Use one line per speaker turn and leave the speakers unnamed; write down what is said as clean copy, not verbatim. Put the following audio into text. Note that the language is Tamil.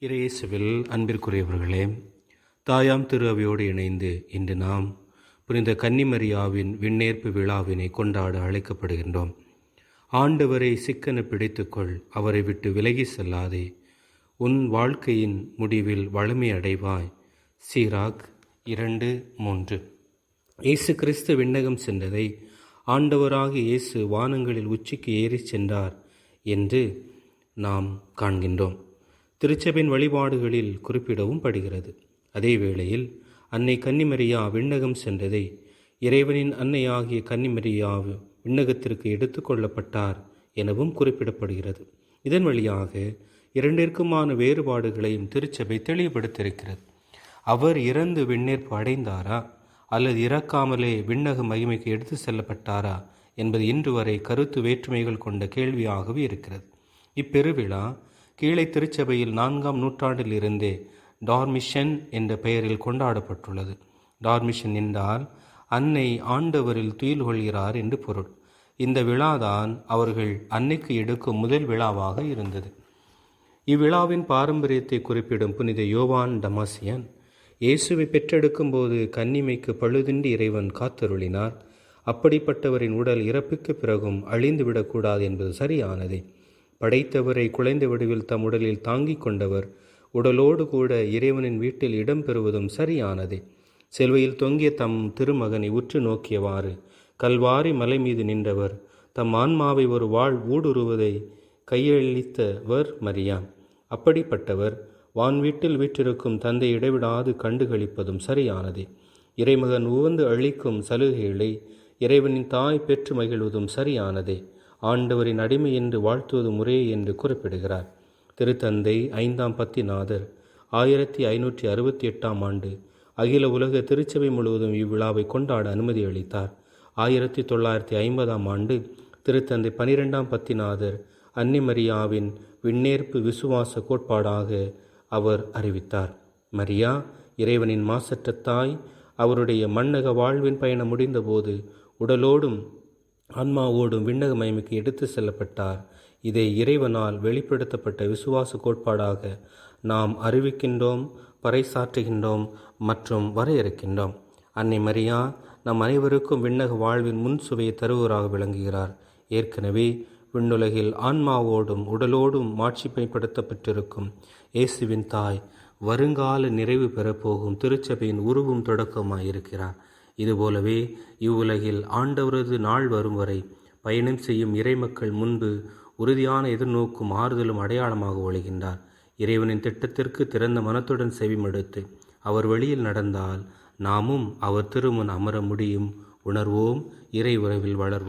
இறையேசுவில் அன்பிற்குரியவர்களே, தாயாம் திரு அவையோடு இணைந்து இன்று நாம் புனித கன்னிமரியாவின் விண்ணேற்பு விழாவினை கொண்டாட அழைக்கப்படுகின்றோம். ஆண்டவரை சிக்கன பிடித்துக்கொள், அவரை விட்டு விலகி செல்லாதே, உன் வாழ்க்கையின் முடிவில் வளமை அடைவாய். சீராக் 2:3. இயேசு கிறிஸ்து விண்ணகம் சென்றதை ஆண்டவராகிய இயேசு வானங்களில் உச்சிக்கு ஏறிச் சென்றார் என்று நாம் காண்கின்றோம். திருச்சபையின் வழிபாடுகளில் குறிப்பிடவும் படுகிறது. அதே வேளையில் அன்னை கன்னிமரியா விண்ணகம் சென்றதை இறைவனின் அன்னையாகிய கன்னிமரியா விண்ணகத்திற்கு எடுத்து கொள்ளப்பட்டார் எனவும் குறிப்பிடப்படுகிறது. இதன் வழியாக இரண்டிற்குமான வேறுபாடுகளையும் திருச்சபை தெளிவுபடுத்தியிருக்கிறது. அவர் இறந்து விண்ணேற்பு அடைந்தாரா அல்லது இறக்காமலே விண்ணக மகிமைக்கு எடுத்து செல்லப்பட்டாரா என்பது இன்று வரை கருத்து வேற்றுமைகள் கொண்ட கேள்வியாகவே இருக்கிறது. இப்பெருவிழா கீழே திருச்சபையில் 4ஆம் நூற்றாண்டில் இருந்தே டார்மிஷன் என்ற பெயரில் கொண்டாடப்பட்டுள்ளது. டார்மிஷன் என்றால் அன்னை ஆண்டவரில் துயில் கொள்கிறார் என்று பொருள். இந்த விழாதான் அவர்கள் அன்னைக்கு எடுக்கும் முதல் விழாவாக இருந்தது. இவ்விழாவின் பாரம்பரியத்தை குறிப்பிடும் புனித யோவான் டமாசியன், இயேசுவை பெற்றெடுக்கும் போது கன்னிமைக்கு பழுதின்றி இறைவன் காத்தருளினார். அப்படிப்பட்டவரின் உடல் இறப்புக்கு பிறகும் அழிந்துவிடக்கூடாது என்பது சரியானதே. படைத்தவரை குலைந்த வடிவில் தம் உடலில் தாங்கிக் கொண்டவர் உடலோடு கூட இறைவனின் வீட்டில் இடம் பெறுவதும் சரியானதே. செல்வையில் தொங்கிய தம் திருமகனை உற்று நோக்கியவாறு கல்வாரி மலை மீது நின்றவர் தம் ஆன்மாவை ஒரு ஊடுருவதை கையளித்தவர் மரியா. அப்படிப்பட்டவர் வான் வீட்டில் வீற்றிருக்கும் தந்தை இடைவிடாது கண்டுகளிப்பதும் சரியானதே. இறைமகன் உவந்து அளிக்கும் சலுகைகளை இறைவனின் தாய் பெற்று மகிழ்வதும் சரியானதே. ஆண்டவரின் அடிமை என்று வாழ்த்துவது முறையே என்று குறிப்பிடுகிறார். திருத்தந்தை 5ஆம் பத்திநாதர் 1568ஆம் ஆண்டு அகில உலக திருச்சபை முழுவதும் இவ்விழாவை கொண்டாட அனுமதி அளித்தார். 1950ஆம் ஆண்டு திருத்தந்தை 12ஆம் பத்திநாதர் அன்னை மரியாவின் விண்ணேற்பு விசுவாச கோட்பாடாக அவர் அறிவித்தார். மரியா இறைவனின் மாசற்ற தாய். அவருடைய மண்ணக வாழ்வின் பயணம் முடிந்தபோது உடலோடும் ஆன்மாவோடும் விண்ணக மகிமைக்கு எடுத்து செல்லப்பட்டார். இதை இறைவனால் வெளிப்படுத்தப்பட்ட விசுவாச கோட்பாடாக நாம் அறிவிக்கின்றோம், பறைசாற்றுகின்றோம் மற்றும் வரையறுக்கின்றோம். அன்னை மரியா நம் அனைவருக்கும் விண்ணக வாழ்வின் முன் சுவையை தருவராக விளங்குகிறார். ஏற்கனவே விண்ணுலகில் ஆன்மாவோடும் உடலோடும் மாட்சிமைப்படுத்தப்பட்டிருக்கும் இயேசுவின் தாய் வருங்கால நிறைவு பெறப்போகும் திருச்சபையின் உருவும் தொடக்கமாயிருக்கிறார். இதுபோலவே இவ்வுலகில் ஆண்டவரது நாள் வரும் வரை பயணம் செய்யும் இறைமக்கள் முன்பு உறுதியான எதிர்நோக்கும் ஆறுதலும் அடையாளமாக ஒழுகின்றார். இறைவனின் திட்டத்திற்கு திறந்த மனத்துடன் செவிமடுத்து அவர் வழியில் நடந்தால் நாமும் அவர் திருமுன் அமர முடியும். உணர்வோம், இறை உறவில் வளர்வோம்.